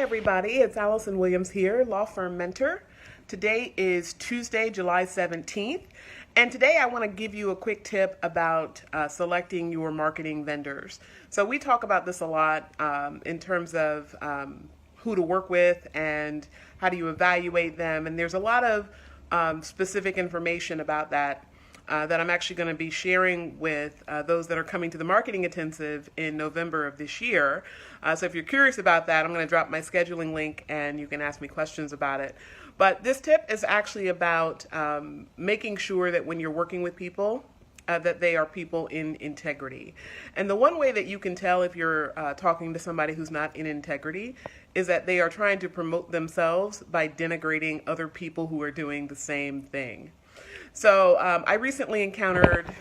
everybody, it's Allison Williams here, law firm mentor. Today is Tuesday, July 17th, and today I want to give you a quick tip about selecting your marketing vendors. So we talk about this a lot in terms of who to work with and how do you evaluate them, and there's a lot of specific information about that that I'm actually going to be sharing with those that are coming to the Marketing Intensive in November of this year. So if you're curious about that, I'm going to drop my scheduling link and you can ask me questions about it. But this tip is actually about making sure that when you're working with people, that they are people in integrity. And the one way that you can tell if you're talking to somebody who's not in integrity is that they are trying to promote themselves by denigrating other people who are doing the same thing. So I recently encountered,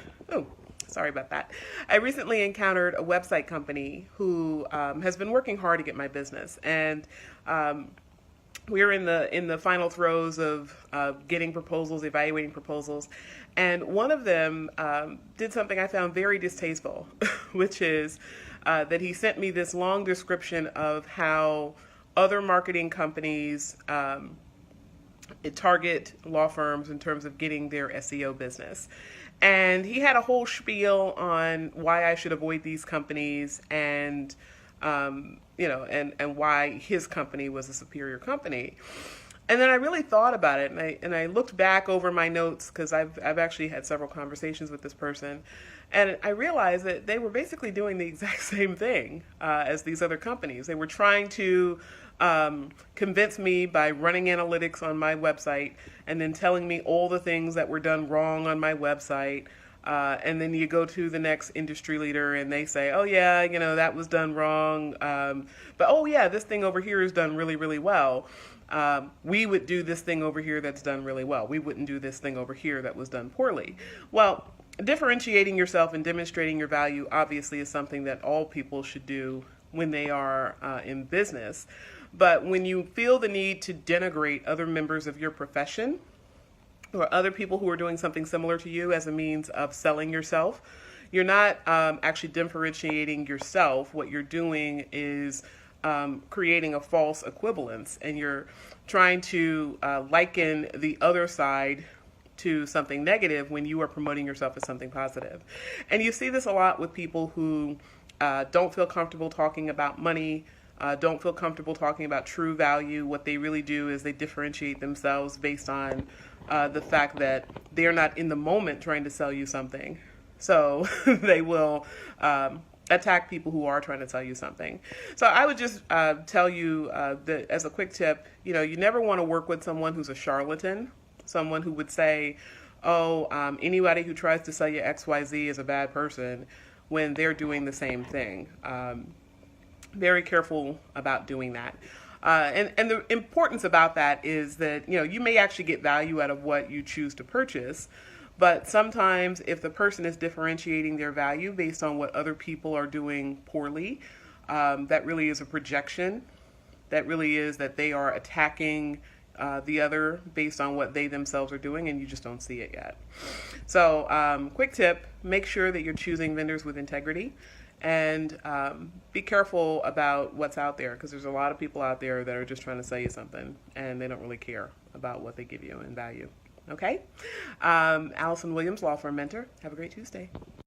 sorry about that. I recently encountered a website company who has been working hard to get my business, and we're in the final throes of getting proposals, evaluating proposals, and one of them did something I found very distasteful, which is that he sent me this long description of how other marketing companies target law firms in terms of getting their SEO business. And he had a whole spiel on why I should avoid these companies and and why his company was a superior company. And then I really thought about it, and I looked back over my notes because I've actually had several conversations with this person, and I realized that they were basically doing the exact same thing as these other companies. They were trying to convince me by running analytics on my website and then telling me all the things that were done wrong on my website. And then you go to the next industry leader and they say, oh yeah, that was done wrong. But oh yeah, this thing over here is done really, really well. We would do this thing over here that's done really well. We wouldn't do this thing over here that was done poorly. Well, differentiating yourself and demonstrating your value obviously is something that all people should do when they are in business. But when you feel the need to denigrate other members of your profession or other people who are doing something similar to you as a means of selling yourself, you're not actually differentiating yourself. What you're doing is creating a false equivalence, and you're trying to liken the other side to something negative when you are promoting yourself as something positive. And you see this a lot with people who don't feel comfortable talking about money, don't feel comfortable talking about true value. What they really do is they differentiate themselves based on the fact that they're not in the moment trying to sell you something. So they will attack people who are trying to tell you something. So I would just tell you that as a quick tip, you never want to work with someone who's a charlatan, someone who would say, anybody who tries to sell you XYZ is a bad person when they're doing the same thing. Very careful about doing that. And the importance about that is that, you may actually get value out of what you choose to purchase, but sometimes if the person is differentiating their value based on what other people are doing poorly, that really is a projection. That really is that they are attacking the other based on what they themselves are doing, and you just don't see it yet. So quick tip, make sure that you're choosing vendors with integrity. And be careful about what's out there, because there's a lot of people out there that are just trying to sell you something and they don't really care about what they give you in value. Okay? Allison Williams, Law Firm Mentor. Have a great Tuesday.